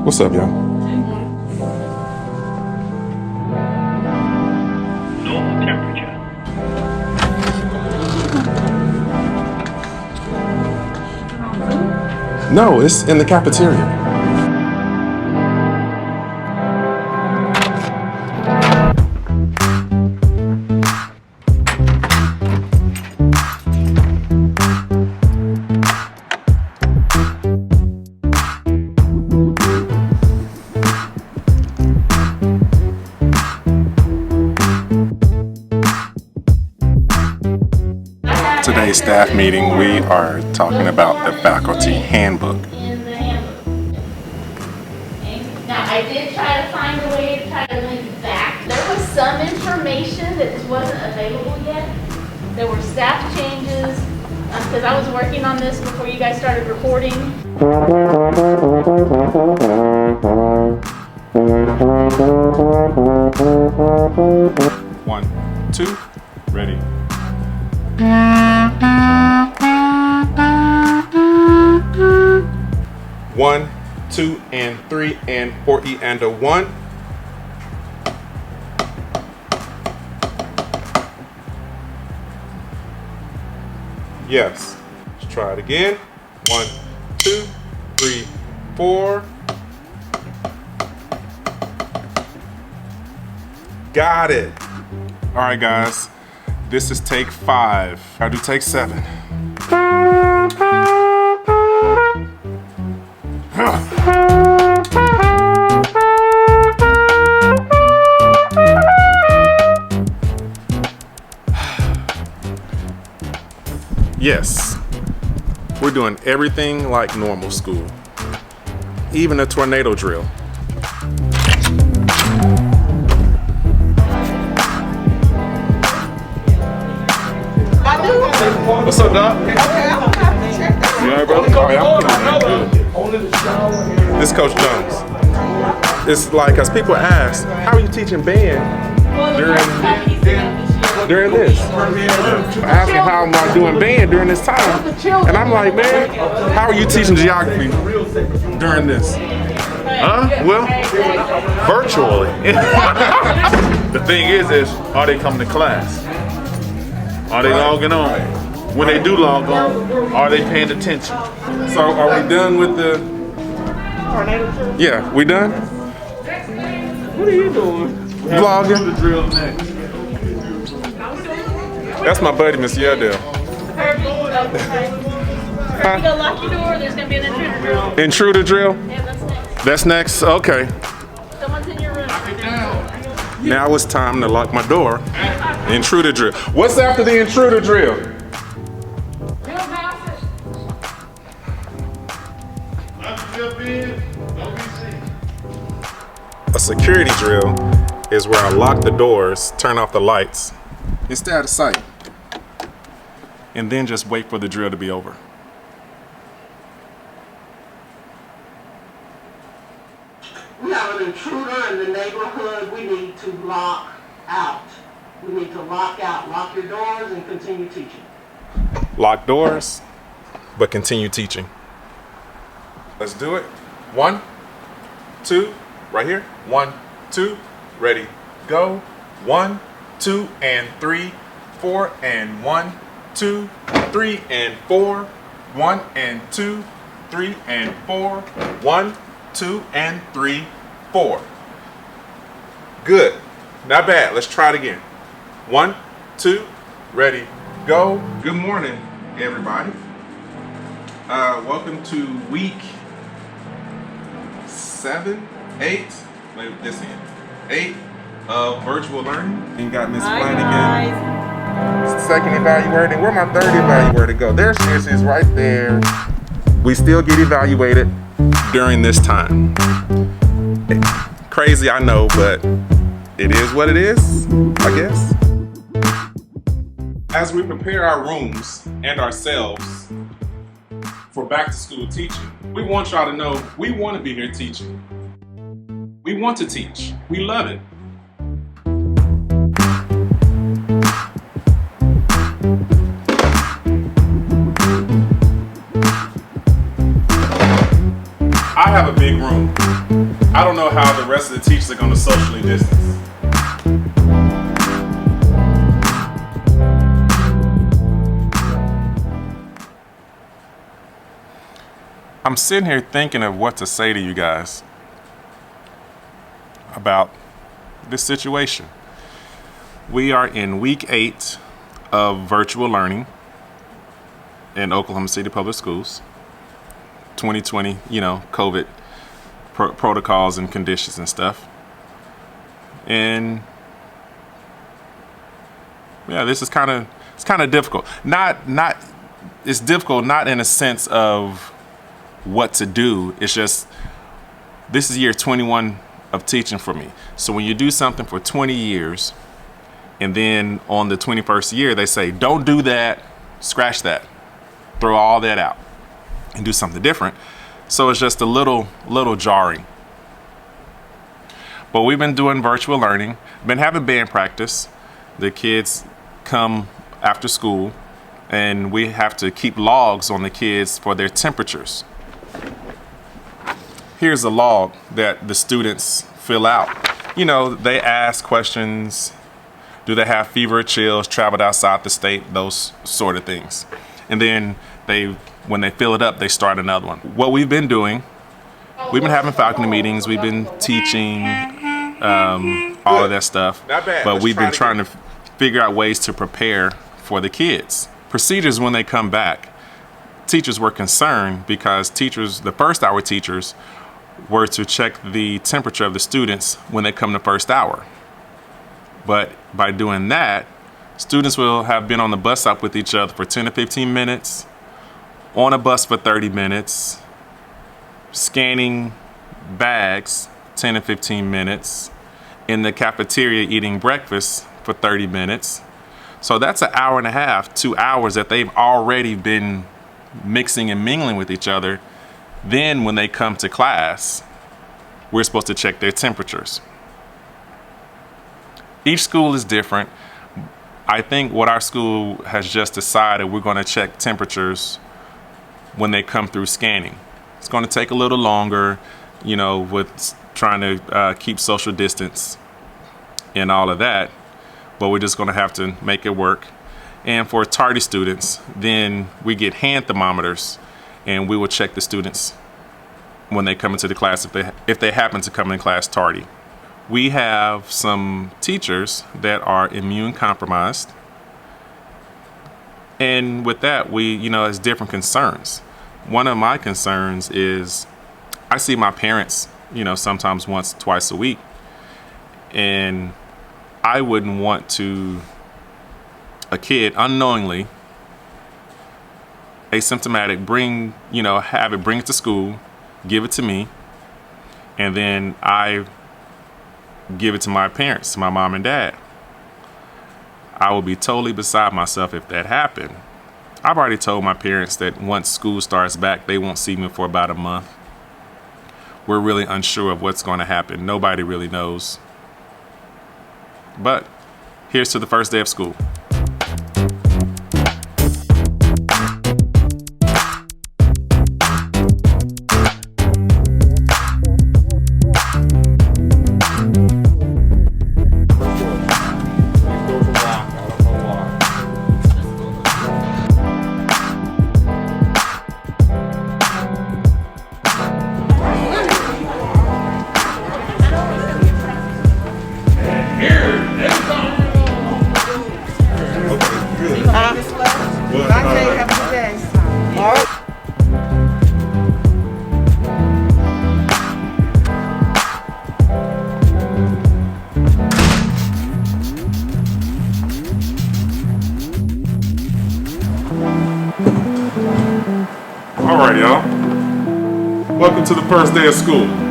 What's up, y'all? Normal temperature. No, it's in the cafeteria. Today's staff meeting, we are talking about the faculty handbook. In the handbook. Now, I did try to find a way to try to link back. There was some information that just wasn't available yet. There were staff changes, because I was working on this before you guys started recording. One, two, ready. One, two, and three, and four, E and a one. Yes. Let's try it again. One, two, three, four. Got it. All right, guys. This is take 5. I do take 7. Yes, we're doing everything like normal school, even a tornado drill. What's up, Doc? You alright, brother? This is Coach Jones. It's like, as people ask, how are you teaching band during this? Asking how am I doing band during this time? And I'm like, man, how are you teaching geography during this? Well, virtually. The thing is, are they coming to class? Are they logging on? When they do log on, are they paying attention? So are we done with the... Yeah, we done? What are you doing? Vlogging. Do the drill next. That's my buddy, Miss Yadell. You go lock your door, there's going to be an intruder drill. Intruder drill? Yeah, that's next. That's next? Okay. Someone's in your room. Now it's time to lock my door. Intruder drill. What's after the intruder drill? A security drill is where I lock the doors, turn off the lights, and stay out of sight. And then just wait for the drill to be over. We have an intruder in the neighborhood. We need to lock out. We need to lock out. Lock your doors and continue teaching. Lock doors, but continue teaching. Let's do it. 1, 2, right here. 1, 2, ready, go. 1, 2, and 3, 4, and 1, 2, 3, and 4. 1 and 2, 3 and 4. 1, 2, and 3, 4. Good. Not bad. Let's try it again. 1, 2, ready, go. Good morning, everybody. Welcome to week 7, 8. Let this in. 8 of virtual learning. And got Miss Flanagan. Second evaluator. Where my third evaluator go? There she is right there. We still get evaluated during this time. Crazy, I know, but it is what it is, I guess. As we prepare our rooms and ourselves for back to school teaching, we want y'all to know we want to be here teaching. We want to teach. We love it. I have a big room. I don't know how the rest of the teachers are going to socially distance. I'm sitting here thinking of what to say to you guys about this situation. We are in week 8 of virtual learning in Oklahoma City Public Schools. 2020, COVID protocols and conditions and stuff. And yeah, this is it's kind of difficult. It's difficult not in a sense of what to do. It's just, this is year 21 of teaching for me. So when you do something for 20 years and then on the 21st year they say, don't do that, scratch that, throw all that out and do something different. So it's just a little jarring. But we've been doing virtual learning, been having band practice. The kids come after school and we have to keep logs on the kids for their temperatures. Here's a log that the students fill out. They ask questions. Do they have fever or chills, traveled outside the state, those sort of things. And then when they fill it up, they start another one. What we've been doing, we've been having faculty meetings, we've been teaching, all of that stuff. Not bad. But we've been trying to figure out ways to prepare for the kids. Procedures when they come back. Teachers were concerned because the first hour teachers were to check the temperature of the students when they come to first hour. But by doing that, students will have been on the bus stop with each other for 10 to 15 minutes, on a bus for 30 minutes, scanning bags 10 to 15 minutes, in the cafeteria eating breakfast for 30 minutes. So that's an hour and a half, 2 hours that they've already been mixing and mingling with each other. Then when they come to class, we're supposed to check their temperatures. Each school is different. I think what our school has just decided, we're going to check temperatures when they come through scanning. It's going to take a little longer, with trying to keep social distance and all of that, but we're just going to have to make it work. And for tardy students, then we get hand thermometers and we will check the students when they come into the class if they happen to come in class tardy. We have some teachers that are immune compromised. And with that, we, has different concerns. One of my concerns is I see my parents, sometimes once, twice a week. And I wouldn't want a kid unknowingly, asymptomatic, bring it to school, give it to me, and then I give it to my parents, my mom and dad. I would be totally beside myself if that happened. I've already told my parents that once school starts back, they won't see me for about a month. We're really unsure of what's going to happen. Nobody really knows. But here's to the first day of school. All right, y'all. Welcome to the first day of school.